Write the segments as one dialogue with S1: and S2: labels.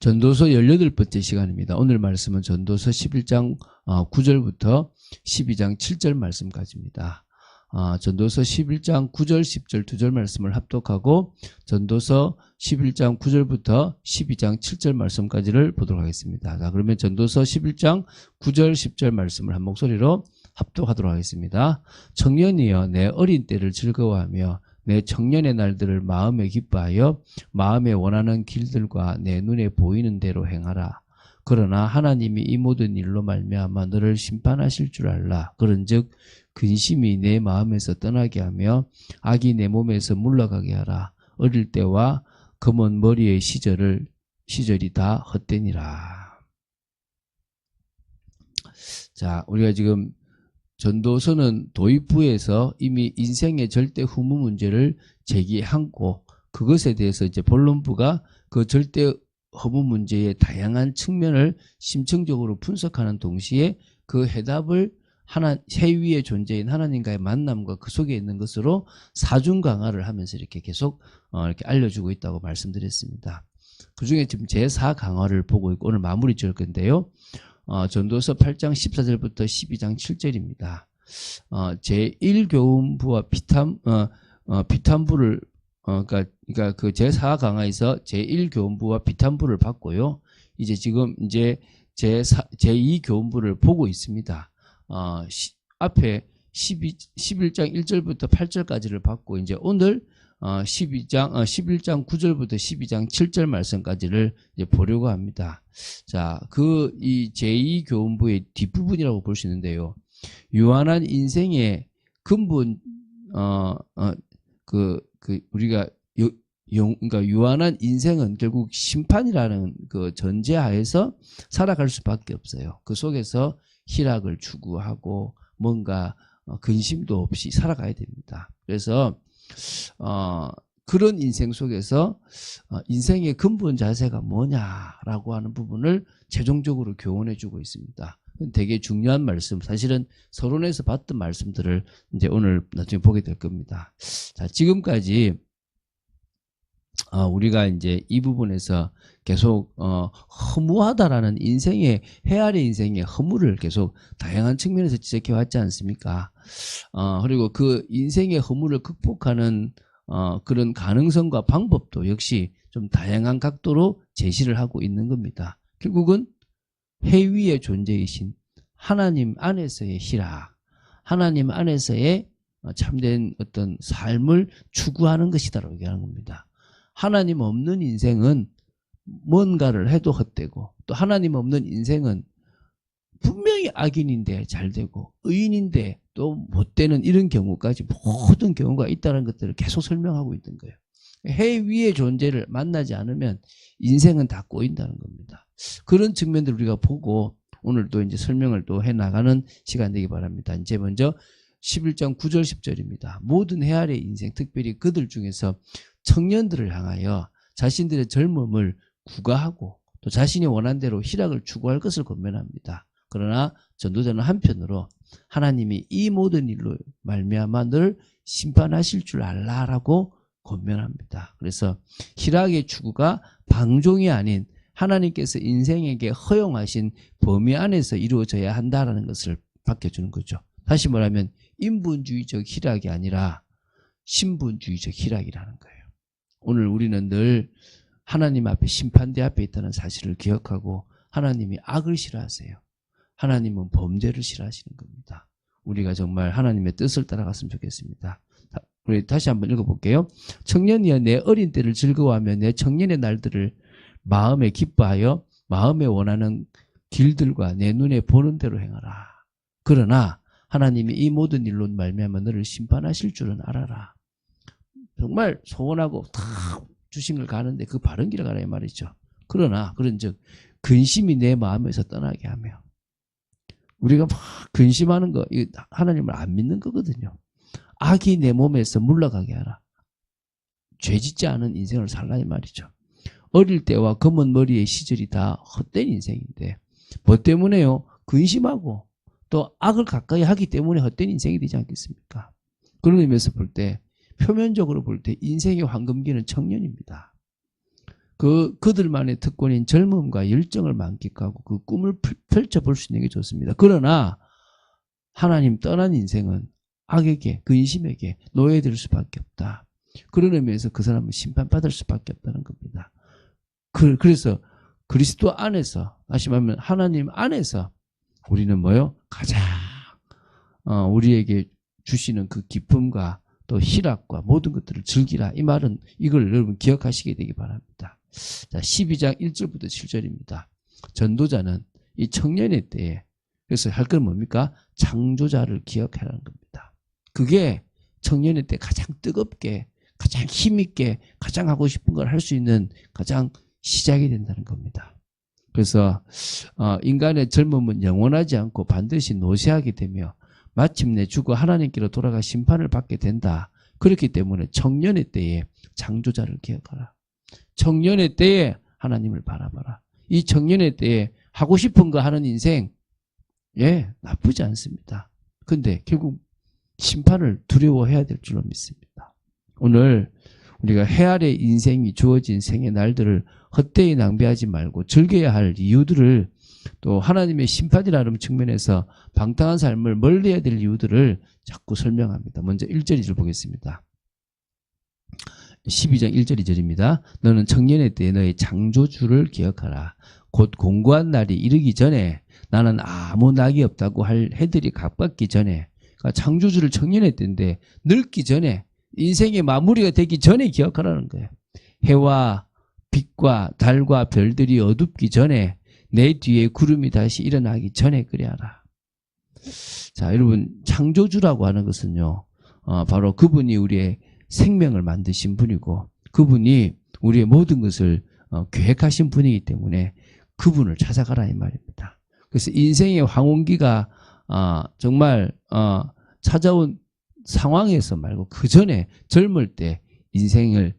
S1: 전도서 18번째 시간입니다. 오늘 말씀은 전도서 11장 9절부터 12장 7절 말씀까지입니다. 전도서 11장 9절, 10절 2절 말씀을 합독하고 전도서 11장 9절부터 12장 7절 말씀까지를 보도록 하겠습니다. 자, 그러면 전도서 11장 9절, 10절 말씀을 한 목소리로 합독하도록 하겠습니다. 청년이여 내 어린 때를 즐거워하며 내 청년의 날들을 마음에 기뻐하여 마음에 원하는 길들과 내 눈에 보이는 대로 행하라. 그러나 하나님이 이 모든 일로 말미암아 너를 심판하실 줄 알라. 그런즉 근심이 내 마음에서 떠나게 하며 악이 내 몸에서 물러가게 하라. 어릴 때와 검은 머리의 시절이 다 헛되니라. 자, 우리가 지금 전도서는 도입부에서 이미 인생의 절대 후무 문제를 제기하고 그것에 대해서 이제 본론부가 그 절대 허무 문제의 다양한 측면을 심층적으로 분석하는 동시에 그 해답을 새 위의 존재인 하나님과의 만남과 그 속에 있는 것으로 사중 강화를 하면서 이렇게 계속 이렇게 알려주고 있다고 말씀드렸습니다. 그 중에 지금 제4 강화를 보고 있고 오늘 마무리 지을 건데요. 전도서 8장 14절부터 12장 7절입니다. 제1교훈부와 비탄부를 그러니까 그 제4 강화에서 제1교훈부와 비탄부를 받고요. 이제 지금 제2 교훈부를 보고 있습니다. 앞에 11장 1절부터 8절까지를 받고 이제 오늘 11장 9절부터 12장 7절 말씀까지를 이제 보려고 합니다. 자, 이 제2 교훈부의 뒷부분이라고 볼 수 있는데요. 유한한 인생의 근본, 우리가 그러니까 유한한 인생은 결국 심판이라는 그 전제하에서 살아갈 수밖에 없어요. 그 속에서 희락을 추구하고 뭔가 근심도 없이 살아가야 됩니다. 그래서 그런 인생 속에서 인생의 근본 자세가 뭐냐라고 하는 부분을 최종적으로 교훈해 주고 있습니다. 되게 중요한 말씀, 사실은 서론에서 봤던 말씀들을 이제 오늘 나중에 보게 될 겁니다. 자, 지금까지 우리가 이제 이 부분에서 계속 허무하다라는 인생의 헤아리 인생의 허무를 계속 다양한 측면에서 지적해 왔지 않습니까? 그리고 그 인생의 허무를 극복하는 그런 가능성과 방법도 역시 좀 다양한 각도로 제시를 하고 있는 겁니다. 결국은 해 위의 존재이신 하나님 안에서의 희락, 하나님 안에서의 참된 어떤 삶을 추구하는 것이다라고 얘기하는 겁니다. 하나님 없는 인생은 뭔가를 해도 헛되고 또 하나님 없는 인생은 분명히 악인인데 잘되고 의인인데 또 못되는 이런 경우까지 모든 경우가 있다는 것들을 계속 설명하고 있는 거예요. 해 위의 존재를 만나지 않으면 인생은 다 꼬인다는 겁니다. 그런 측면들을 우리가 보고 오늘 또 이제 설명을 또 해나가는 시간 되기 바랍니다. 이제 먼저 11장 9절 10절입니다. 모든 헤아리의 인생, 특별히 그들 중에서 청년들을 향하여 자신들의 젊음을 구가하고 또 자신이 원한 대로 희락을 추구할 것을 권면합니다. 그러나 전도자는 한편으로 하나님이 이 모든 일로 말미암아 너를 심판하실 줄 알라라고 권면합니다. 그래서 희락의 추구가 방종이 아닌 하나님께서 인생에게 허용하신 범위 안에서 이루어져야 한다라는 것을 밝혀주는 거죠. 다시 말하면 인본주의적 희락이 아니라 신분주의적 희락이라는 거예요. 오늘 우리는 늘 하나님 앞에 심판대 앞에 있다는 사실을 기억하고 하나님이 악을 싫어하세요. 하나님은 범죄를 싫어하시는 겁니다. 우리가 정말 하나님의 뜻을 따라갔으면 좋겠습니다. 우리 다시 한번 읽어볼게요. 청년이여 내 어린 때를 즐거워하며 내 청년의 날들을 마음에 기뻐하여 마음에 원하는 길들과 내 눈에 보는 대로 행하라. 그러나 하나님이 이 모든 일로 말미암아 너를 심판하실 줄은 알아라. 정말 소원하고 다 주신 걸 가는데 그 바른 길을 가라 이 말이죠. 그러나 그런즉 근심이 내 마음에서 떠나게 하며 우리가 막 근심하는 거 하나님을 안 믿는 거거든요. 악이 내 몸에서 물러가게 하라. 죄짓지 않은 인생을 살라 이 말이죠. 어릴 때와 검은 머리의 시절이 다 헛된 인생인데 뭐 때문에요? 근심하고 또 악을 가까이 하기 때문에 헛된 인생이 되지 않겠습니까? 그런 의미에서 볼 때 표면적으로 볼 때 인생의 황금기는 청년입니다. 그들만의 특권인 젊음과 열정을 만끽하고 그 꿈을 펼쳐볼 수 있는 게 좋습니다. 그러나 하나님 떠난 인생은 악에게, 근심에게 노예될 수밖에 없다. 그런 의미에서 그 사람은 심판받을 수밖에 없다는 겁니다. 그래서 그리스도 안에서, 다시 말하면 하나님 안에서 우리는 뭐요? 가장 우리에게 주시는 그 기쁨과 또 희락과 모든 것들을 즐기라. 이 말은 이걸 여러분 기억하시게 되기 바랍니다. 자, 12장 1절부터 7절입니다. 전도자는 이 청년의 때에 그래서 할 건 뭡니까? 창조자를 기억하라는 겁니다. 그게 청년의 때 가장 뜨겁게, 가장 힘있게, 가장 하고 싶은 걸 할 수 있는 가장 시작이 된다는 겁니다. 그래서 인간의 젊음은 영원하지 않고 반드시 노쇠하게 되며 마침내 죽어 하나님께로 돌아가 심판을 받게 된다. 그렇기 때문에 청년의 때에 창조자를 기억하라. 청년의 때에 하나님을 바라봐라. 이 청년의 때에 하고 싶은 거 하는 인생, 나쁘지 않습니다. 근데 결국 심판을 두려워해야 될 줄로 믿습니다. 오늘 우리가 해 아래 인생이 주어진 생의 날들을 헛되이 낭비하지 말고 즐겨야 할 이유들을, 또 하나님의 심판이라는 측면에서 방탕한 삶을 멀리해야 될 이유들을 자꾸 설명합니다. 먼저 1절 2절 보겠습니다. 12장 1절 2절입니다. 너는 청년의 때에 너의 창조주를 기억하라. 곧 공고한 날이 이르기 전에, 나는 아무 낙이 없다고 할 해들이 가깝기 전에, 그러니까 창조주를 청년의 때인데 늙기 전에, 인생의 마무리가 되기 전에 기억하라는 거예요. 해와 빛과 달과 별들이 어둡기 전에, 내 뒤에 구름이 다시 일어나기 전에 그리하라. 자, 여러분, 창조주라고 하는 것은요, 바로 그분이 우리의 생명을 만드신 분이고, 그분이 우리의 모든 것을 계획하신 분이기 때문에 그분을 찾아가라 이 말입니다. 그래서 인생의 황혼기가 정말 찾아온 상황에서 말고 그 전에 젊을 때 인생을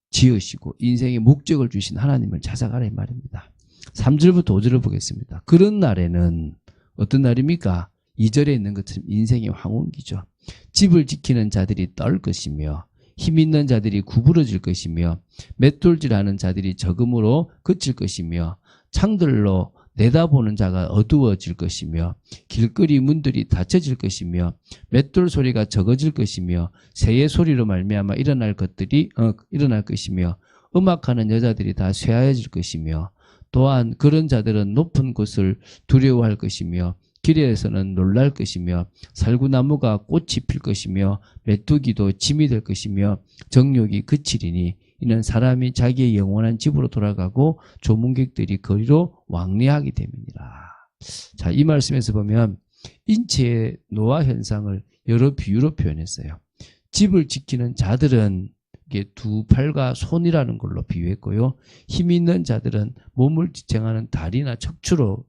S1: 지으시고 인생의 목적을 주신 하나님을 찾아가라 이 말입니다. 3절부터 5절을 보겠습니다. 그런 날에는 어떤 날입니까? 2절에 있는 것처럼 인생의 황혼기죠. 집을 지키는 자들이 떨 것이며 힘 있는 자들이 구부러질 것이며 맷돌질하는 자들이 적음으로 그칠 것이며 창들로 내다보는 자가 어두워질 것이며 길거리 문들이 닫혀질 것이며 맷돌 소리가 적어질 것이며 새의 소리로 말미암아 일어날 것이며 음악하는 여자들이 다 쇠하여질 것이며 또한 그런 자들은 높은 곳을 두려워할 것이며 길에서는 놀랄 것이며 살구나무가 꽃이 필 것이며 메뚜기도 짐이 될 것이며 정욕이 그치리니 이는 사람이 자기의 영원한 집으로 돌아가고 조문객들이 거리로 왕래하게 됨이니라. 자, 이 말씀에서 보면 인체의 노화 현상을 여러 비유로 표현했어요. 집을 지키는 자들은 이게 두 팔과 손이라는 걸로 비유했고요. 힘 있는 자들은 몸을 지탱하는 다리나 척추로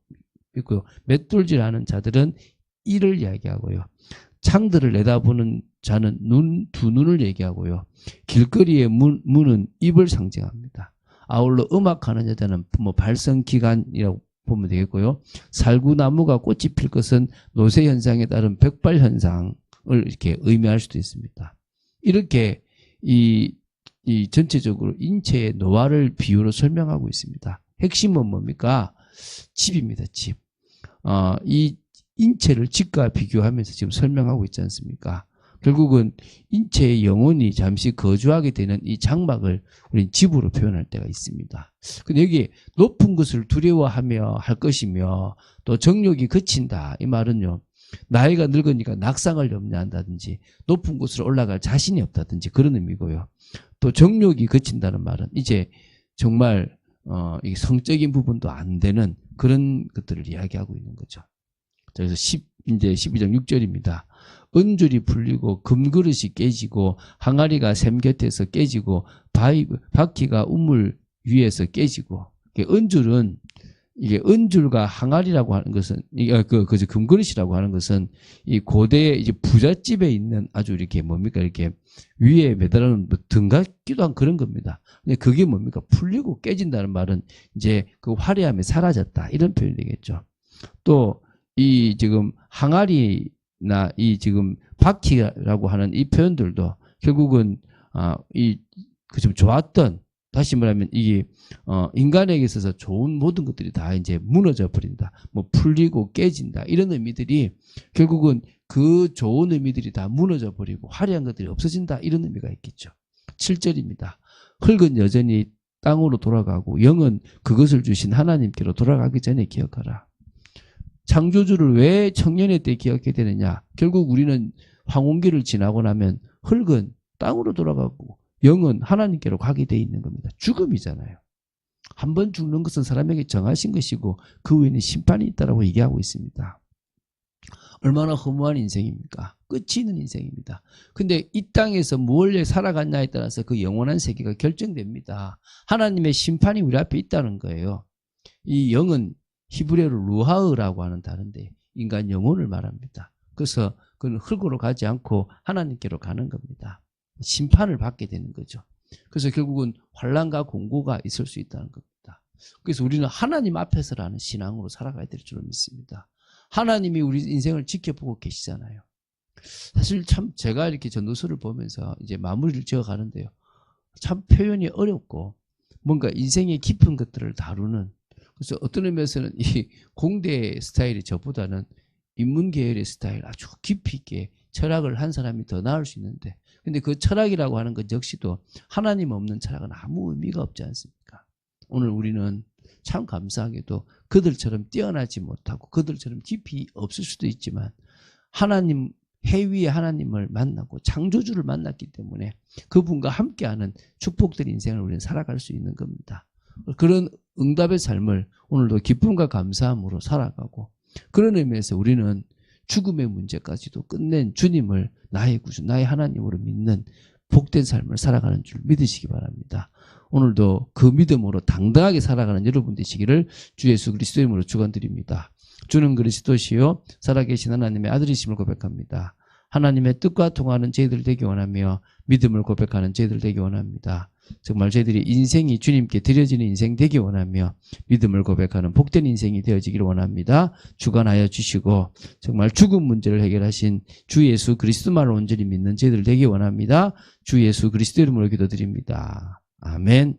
S1: 있고요. 맷돌질하는 자들은 이를 이야기하고요. 창들을 내다보는 자는 두 눈을 얘기하고요. 길거리의 문은 입을 상징합니다. 아울러 음악하는 여자는 발성기관이라고 보면 되겠고요. 살구나무가 꽃이 필 것은 노쇠 현상에 따른 백발 현상을 이렇게 의미할 수도 있습니다. 이렇게 이 전체적으로 인체의 노화를 비유로 설명하고 있습니다. 핵심은 뭡니까? 집입니다. 집. 이 인체를 집과 비교하면서 지금 설명하고 있지 않습니까? 결국은 인체의 영혼이 잠시 거주하게 되는 이 장막을 우리는 집으로 표현할 때가 있습니다. 근데 여기 높은 것을 두려워하며 할 것이며 또 정욕이 그친다. 이 말은요, 나이가 늙으니까 낙상을 염려한다든지 높은 곳으로 올라갈 자신이 없다든지 그런 의미고요. 또 정욕이 그친다는 말은 이제 정말 이 성적인 부분도 안 되는 그런 것들을 이야기하고 있는 거죠. 그래서 이제 12장 6절입니다. 은줄이 풀리고 금그릇이 깨지고 항아리가 샘 곁에서 깨지고 바퀴가 우물 위에서 깨지고, 은줄은 이게 은줄과 항아리라고 하는 것은 금그릇이라고 하는 것은 이 고대의 이제 부잣집에 있는 아주 이렇게 뭡니까 이렇게 위에 매달아놓은 등 같기도 한 그런 겁니다. 근데 그게 뭡니까 풀리고 깨진다는 말은 이제 그 화려함이 사라졌다 이런 표현이 되겠죠. 또 이 지금 항아리나 이 지금 바퀴라고 하는 이 표현들도 결국은 이 좀 좋았던 다시 말하면 이게 인간에게 있어서 좋은 모든 것들이 다 이제 무너져 버린다. 뭐 풀리고 깨진다. 이런 의미들이 결국은 그 좋은 의미들이 다 무너져 버리고 화려한 것들이 없어진다. 이런 의미가 있겠죠. 7절입니다. 흙은 여전히 땅으로 돌아가고 영은 그것을 주신 하나님께로 돌아가기 전에 기억하라. 창조주를 왜 청년의 때 기억해야 되느냐? 결국 우리는 황혼기를 지나고 나면 흙은 땅으로 돌아가고 영은 하나님께로 가게 돼 있는 겁니다. 죽음이잖아요. 한 번 죽는 것은 사람에게 정하신 것이고 그 후에는 심판이 있다고 얘기하고 있습니다. 얼마나 허무한 인생입니까? 끝이 있는 인생입니다. 근데 이 땅에서 무엇을 살아갔냐에 따라서 그 영원한 세계가 결정됩니다. 하나님의 심판이 우리 앞에 있다는 거예요. 이 영은 히브리어로 루하흐라고 하는 단어인데 인간 영혼을 말합니다. 그래서 그는 흙으로 가지 않고 하나님께로 가는 겁니다. 심판을 받게 되는 거죠. 그래서 결국은 환난과 공고가 있을 수 있다는 겁니다. 그래서 우리는 하나님 앞에서라는 신앙으로 살아가야 될 줄 믿습니다. 하나님이 우리 인생을 지켜보고 계시잖아요. 사실 참 제가 이렇게 전도서를 보면서 이제 마무리를 지어 가는데요. 참 표현이 어렵고 뭔가 인생의 깊은 것들을 다루는, 그래서 어떤 의미에서는 이 공대 스타일이 저보다는 인문 계열의 스타일 아주 깊이 있게 철학을 한 사람이 더 나을 수 있는데, 근데 그 철학이라고 하는 것 역시도 하나님 없는 철학은 아무 의미가 없지 않습니까? 오늘 우리는 참 감사하게도 그들처럼 뛰어나지 못하고 그들처럼 깊이 없을 수도 있지만 하나님, 해 위에 하나님을 만나고 창조주를 만났기 때문에 그분과 함께하는 축복된 인생을 우리는 살아갈 수 있는 겁니다. 그런 응답의 삶을 오늘도 기쁨과 감사함으로 살아가고, 그런 의미에서 우리는 죽음의 문제까지도 끝낸 주님을 나의 구주, 나의 하나님으로 믿는 복된 삶을 살아가는 줄 믿으시기 바랍니다. 오늘도 그 믿음으로 당당하게 살아가는 여러분 되시기를 주 예수 그리스도의 이름으로 축원드립니다. 주는 그리스도시요 살아계신 하나님의 아들이심을 고백합니다. 하나님의 뜻과 통하는 저희들 되기 원하며 믿음을 고백하는 저희들 되기 원합니다. 정말 저희들이 인생이 주님께 드려지는 인생 되기 원하며 믿음을 고백하는 복된 인생이 되어지기를 원합니다. 주관하여 주시고 정말 죽음 문제를 해결하신 주 예수 그리스도만을 온전히 믿는 저희들 되기 원합니다. 주 예수 그리스도 이름으로 기도드립니다. 아멘.